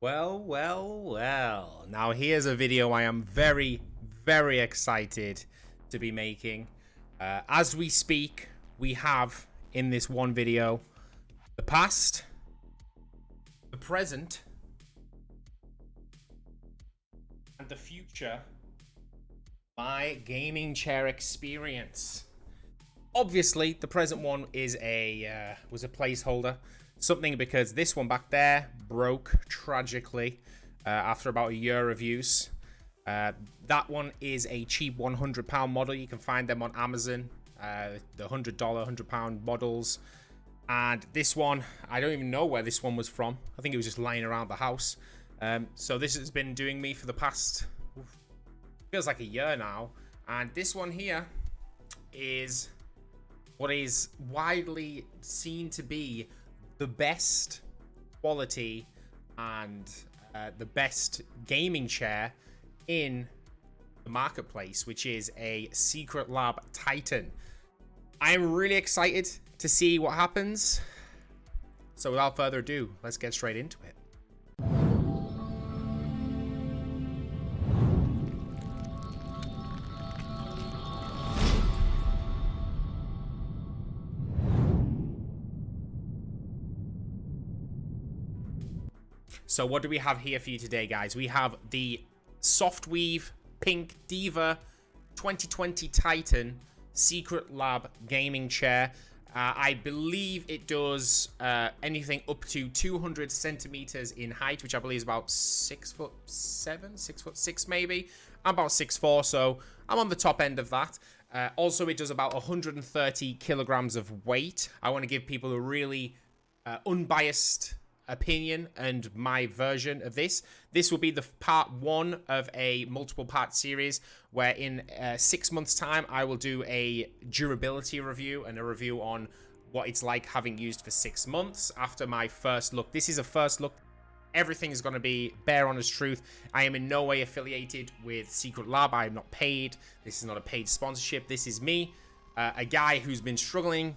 Well. Now here's a video I am very excited to be making. As we speak, we have in this one video the past, the present, and the future. My gaming chair experience. Obviously, the present one is was a placeholder. Something because this one back there broke tragically after about a year of use. That one is a cheap £100 model. You can find them on Amazon. The $100, £100 models. And this one, I don't even know where this one was from. I think it was just lying around the house. So this has been doing me for the past, feels like a year now. And this one here is what is widely seen to be the best quality and the best gaming chair in the marketplace, which is a SecretLab TITAN. I'm really excited to see what happens. So without further ado, let's get straight into it. So what do we have here for you today, guys? We have the Softweave Pink Diva 2020 Titan SecretLab gaming chair. I believe it does anything up to 200 centimeters in height, which I believe is about 6'7", 6'6" maybe. I'm about 6'4", so I'm on the top end of that. Also, it does about 130 kilograms of weight. I want to give people a really unbiased opinion and my version of this. This will be the part one of a multiple part series where in 6 months time I will do a durability review and a review on what it's like having used for 6 months after my first look. This is a first look. Everything is going to be bare honest truth. I am in no way affiliated with SecretLab. I am not paid. This is not a paid sponsorship. This is me, a guy who's been struggling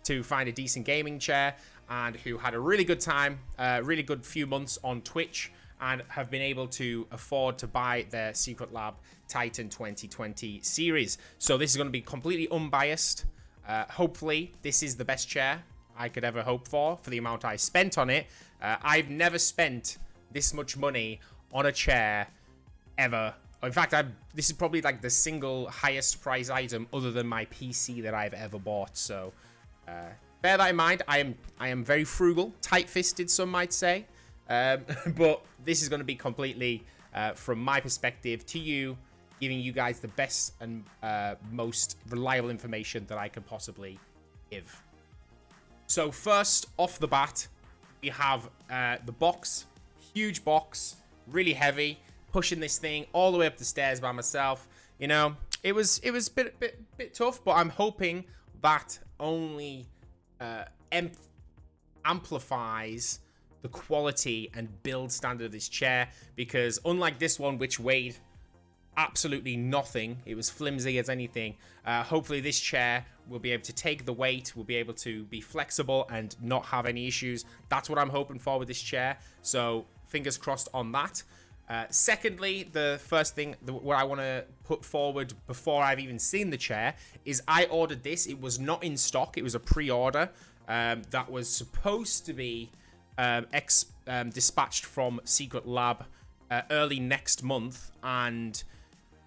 to find a decent gaming chair and who had a really good time, really good few months on Twitch, and have been able to afford to buy their SecretLab Titan 2020 series. So this is going to be completely unbiased. Hopefully, this is the best chair I could ever hope for the amount I spent on it. I've never spent this much money on a chair ever. In fact, this is probably like the single highest price item other than my PC that I've ever bought. So bear that in mind. I am very frugal, tight-fisted, some might say. But this is going to be completely, from my perspective, to you, giving you guys the best and most reliable information that I can possibly give. So first, off the bat, we have the box. Huge box, really heavy. Pushing this thing all the way up the stairs by myself. You know, it was a bit tough, but I'm hoping that only amplifies the quality and build standard of this chair, because unlike this one, which weighed absolutely nothing, it was flimsy as anything, hopefully this chair will be able to take the weight, will be able to be flexible and not have any issues. That's what I'm hoping for with this chair, so fingers crossed on that. Secondly, the first thing what I want to put forward before I've even seen the chair is I ordered this. It was not in stock. It was a pre-order that was supposed to be dispatched from SecretLab early next month, and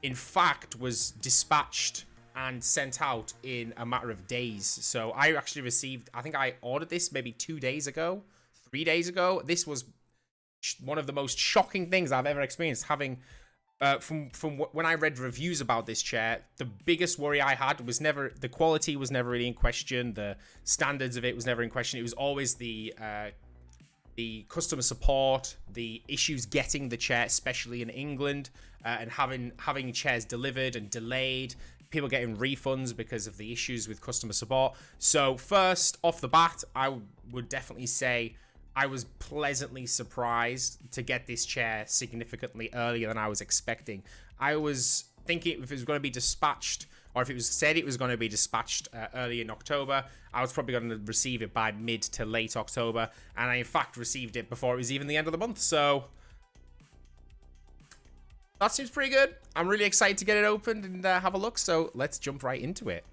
in fact was dispatched and sent out in a matter of days. So I actually received, I think I ordered this maybe 2 days ago, 3 days ago. This was one of the most shocking things I've ever experienced, having from when I read reviews about this chair. The biggest worry I had was never, the quality was never really in question, the standards of it was never in question. It was always the customer support, the issues getting the chair, especially in England, and having chairs delivered and delayed, people getting refunds because of the issues with customer support. So first off the bat, I would definitely say I was pleasantly surprised to get this chair significantly earlier than I was expecting. I was thinking if it was going to be dispatched, or if it was said it was going to be dispatched early in October, I was probably going to receive it by mid to late October, and I in fact received it before it was even the end of the month. So that seems pretty good. I'm really excited to get it opened and have a look. So let's jump right into it.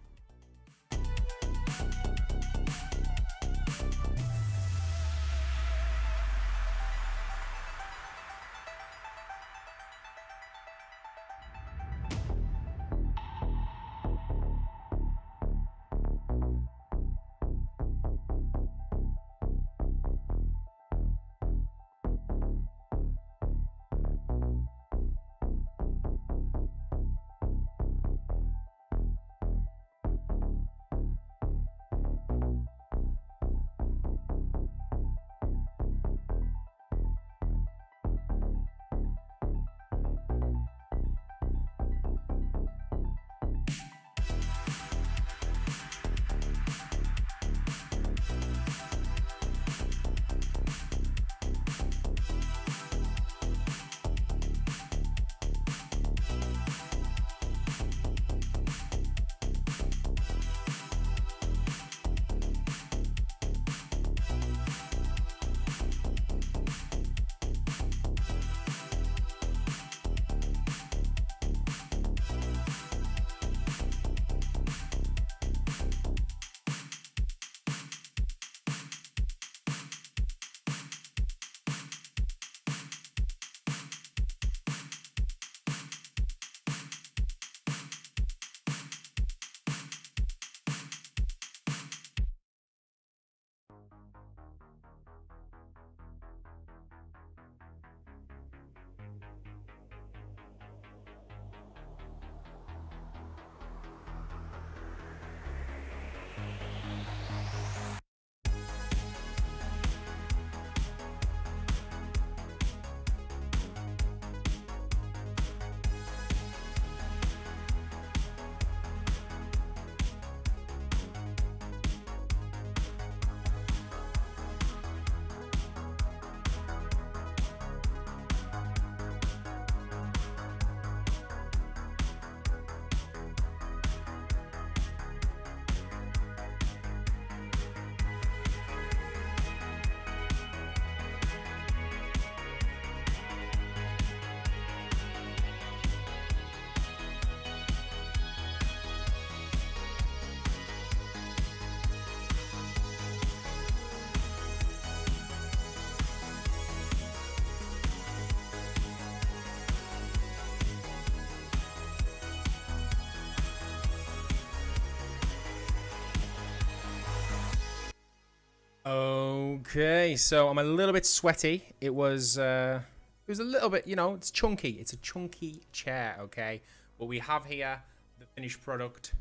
Okay, so I'm a little bit sweaty. It was a little bit, you know, it's chunky. It's a chunky chair, okay? But we have here the finished product.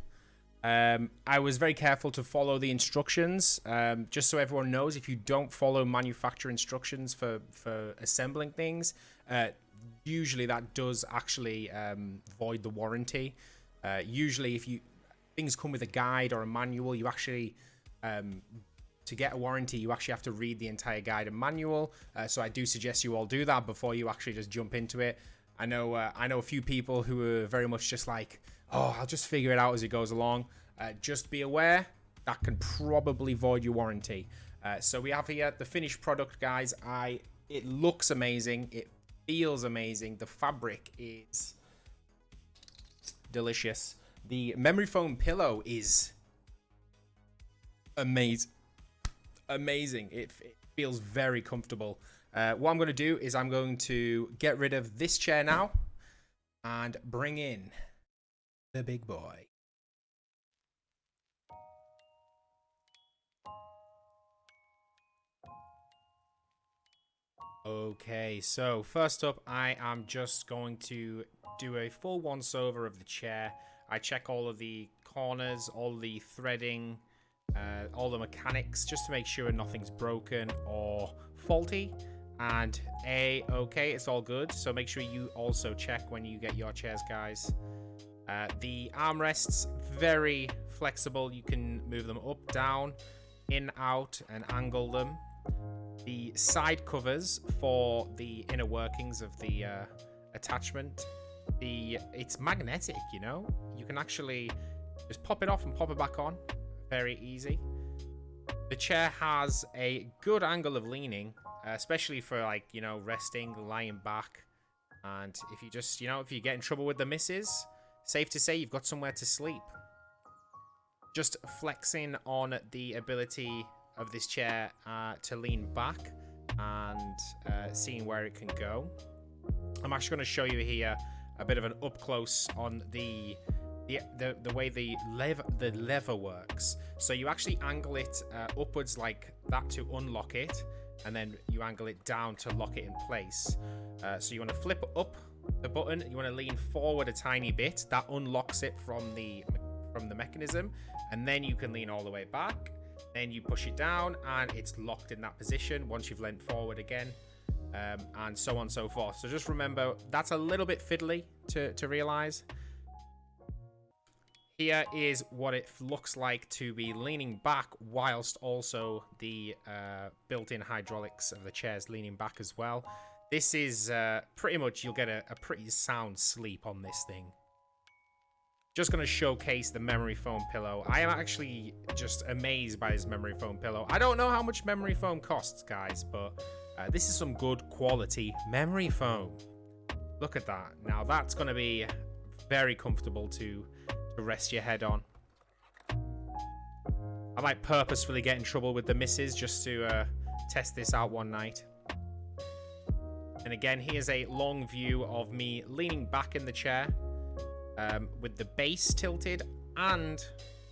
I was very careful to follow the instructions. Just so everyone knows, if you don't follow manufacturer instructions for assembling things, usually that does actually void the warranty. Usually, if things come with a guide or a manual, you actually to get a warranty, you actually have to read the entire guide and manual. So I do suggest you all do that before you actually just jump into it. I know a few people who are very much just like, oh, I'll just figure it out as it goes along. Just be aware that can probably void your warranty. So we have here the finished product, guys. It looks amazing. It feels amazing. The fabric is delicious. The memory foam pillow is amazing. It feels very comfortable. What I'm going to do is I'm going to get rid of this chair now and bring in the big boy. Okay, so first up, I am just going to do a full once-over of the chair. I check all of the corners, all the threading, all the mechanics, just to make sure nothing's broken or faulty. And okay, it's all good. So make sure you also check when you get your chairs, guys. The armrests, very flexible. You can move them up, down, in, out, and angle them. The side covers for the inner workings of the attachment, it's magnetic, you know? You can actually just pop it off and pop it back on. Very easy. The chair has a good angle of leaning, especially for, like, you know, resting, lying back. And if you just, if you get in trouble with the missus, safe to say you've got somewhere to sleep. Just flexing on the ability of this chair to lean back and seeing where it can go. I'm actually going to show you here a bit of an up close on the way the lever works. So you actually angle it upwards like that to unlock it, and then you angle it down to lock it in place. So you want to flip up the button, you want to lean forward a tiny bit, that unlocks it from the mechanism, and then you can lean all the way back. Then you push it down and it's locked in that position once you've leaned forward again, and so on and so forth. So just remember, that's a little bit fiddly to realize. Here is what it looks like to be leaning back whilst also the built-in hydraulics of the chairs leaning back as well. This is pretty much, you'll get a pretty sound sleep on this thing. Just going to showcase the memory foam pillow. I am actually just amazed by this memory foam pillow. I don't know how much memory foam costs, guys, but this is some good quality memory foam. Look at that. Now that's going to be very comfortable to rest your head on. I might purposefully get in trouble with the missus just to test this out one night. And again, here's a long view of me leaning back in the chair. With the base tilted and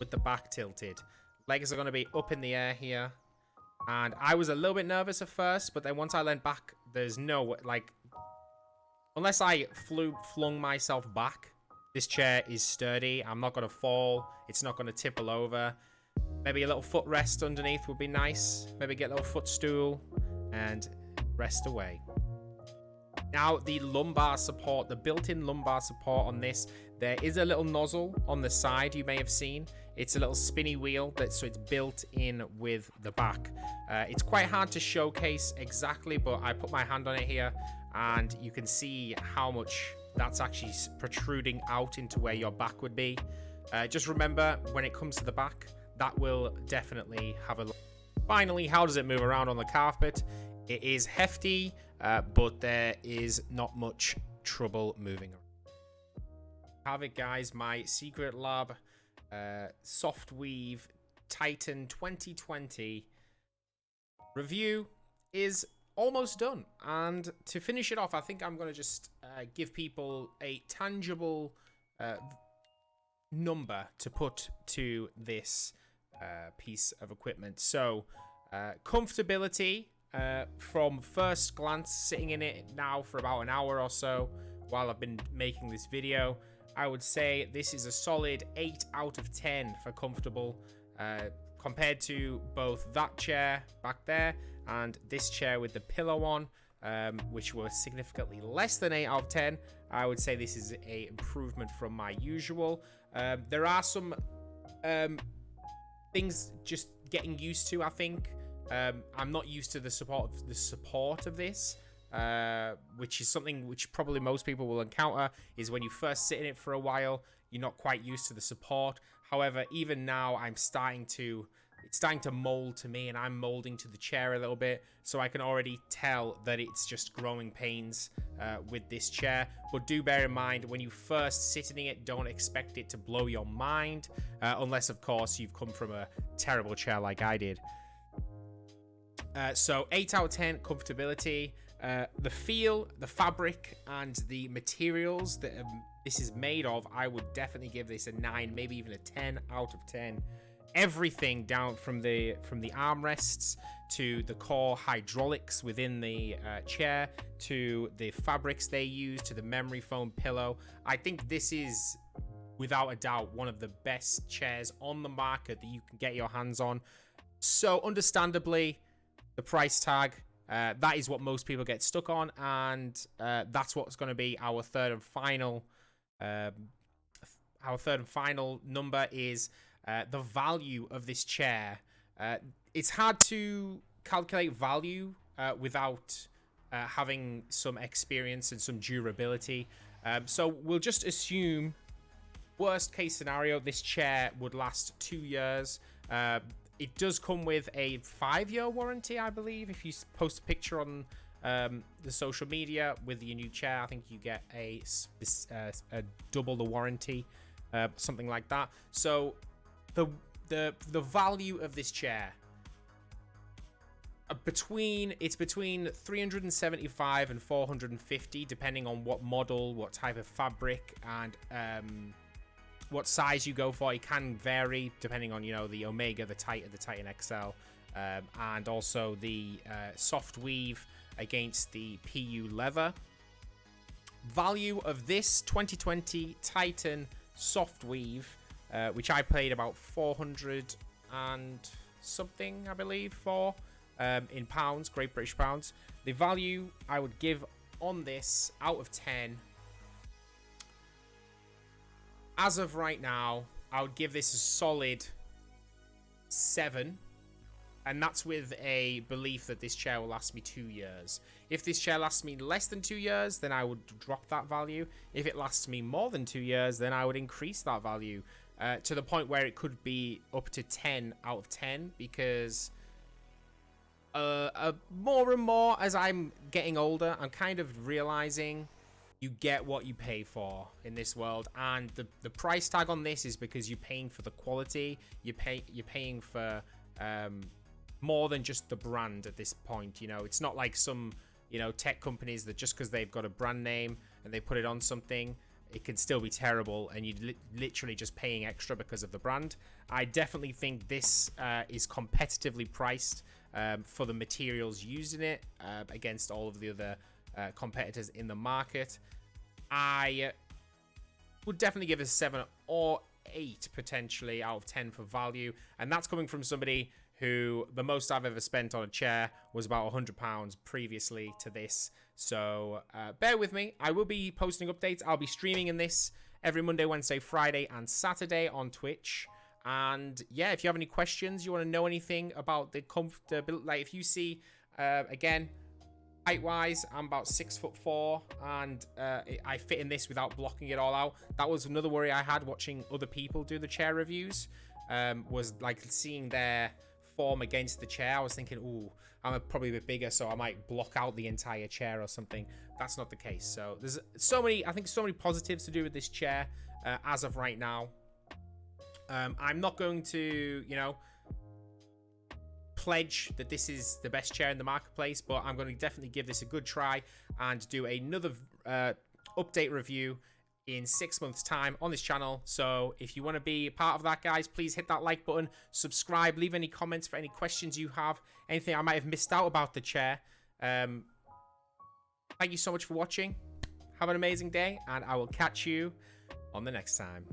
with the back tilted. Legs are going to be up in the air here. And I was a little bit nervous at first, but then once I leaned back, there's no, like, unless I flung myself back, this chair is sturdy. I'm not going to fall. It's not going to tipple over. Maybe a little footrest underneath would be nice. Maybe get a little footstool and rest away. Now, the lumbar support, the built-in lumbar support on this, there is a little nozzle on the side you may have seen. It's a little spinny wheel, so it's built in with the back. It's quite hard to showcase exactly, but I put my hand on it here, and you can see how much that's actually protruding out into where your back would be. Just remember, when it comes to the back, that will definitely have a look. Finally, how does it move around on the carpet? It is hefty, but there is not much trouble moving around. Have it, guys, my SecretLab Soft Weave Titan 2020 review is almost done. And to finish it off, I think I'm going to just give people a tangible number to put to this piece of equipment. So, comfortability, from first glance, sitting in it now for about an hour or so while I've been making this video, I would say this is a solid 8 out of 10 for comfortable, compared to both that chair back there and this chair with the pillow on, which were significantly less than 8 out of 10. I would say this is a improvement from my usual. There are some things just getting used to, I think. I'm not used to the support of this, which is something which probably most people will encounter, is when you first sit in it for a while, you're not quite used to the support. However, even now, it's starting to mold to me, and I'm molding to the chair a little bit, so I can already tell that it's just growing pains with this chair. But do bear in mind, when you first sit in it, don't expect it to blow your mind, unless, of course, you've come from a terrible chair like I did. So 8 out of 10 comfortability. The feel, the fabric, and the materials that this is made of, I would definitely give this a 9, maybe even a 10 out of 10. Everything down from the armrests to the core hydraulics within the chair to the fabrics they use to the memory foam pillow. I think this is, without a doubt, one of the best chairs on the market that you can get your hands on. So understandably, the price tag, that is what most people get stuck on, and that's what's going to be our third and final number is the value of this chair. It's hard to calculate value without having some experience and some durability. So we'll just assume, worst case scenario, this chair would last 2 years. It does come with a 5-year warranty, I believe. If you post a picture on the social media with your new chair. I think you get a double the warranty, something like that. So the value of this chair, it's between 375 and 450, depending on what model, what type of fabric, and what size you go for. It can vary depending on, you know, the Omega, the Titan XL, and also the soft weave against the PU leather. Value of this 2020 Titan soft weave, which I paid about 400 and something, I believe, for in pounds, Great British pounds. The value I would give on this out of 10, as of right now, I would give this a solid 7. And that's with a belief that this chair will last me 2 years. If this chair lasts me less than 2 years, then I would drop that value. If it lasts me more than 2 years, then I would increase that value to the point where it could be up to 10 out of 10. Because more and more as I'm getting older, I'm kind of realizing you get what you pay for in this world. And the price tag on this is because you're paying for the quality. You're paying for more than just the brand at this point. You know, it's not like some, you know, tech companies that just because they've got a brand name and they put it on something, it can still be terrible and you're literally just paying extra because of the brand. I definitely think this is competitively priced for the materials used in it against all of the other competitors in the market. I would definitely give it a 7 or 8 potentially out of 10 for value, and that's coming from somebody who the most I've ever spent on a chair was about £100 previously to this. So bear with me. I will be posting updates. I'll be streaming in this every Monday, Wednesday, Friday, and Saturday on Twitch. And yeah, if you have any questions, you want to know anything about the comfortability, like if you see, again, height-wise, I'm about 6'4", and I fit in this without blocking it all out. That was another worry I had watching other people do the chair reviews, was like seeing their form against the chair. I was thinking, ooh, I'm probably a bit bigger, so I might block out the entire chair or something. That's not the case. So there's so many positives to do with this chair as of right now. I'm not going to, you know, pledge that this is the best chair in the marketplace, but I'm going to definitely give this a good try and do another update review in 6 months time on this channel. So if you want to be part of that, guys, please hit that like button, subscribe, leave any comments for any questions you have, anything I might have missed out about the chair. Thank you so much for watching. Have an amazing day, and I will catch you on the next time.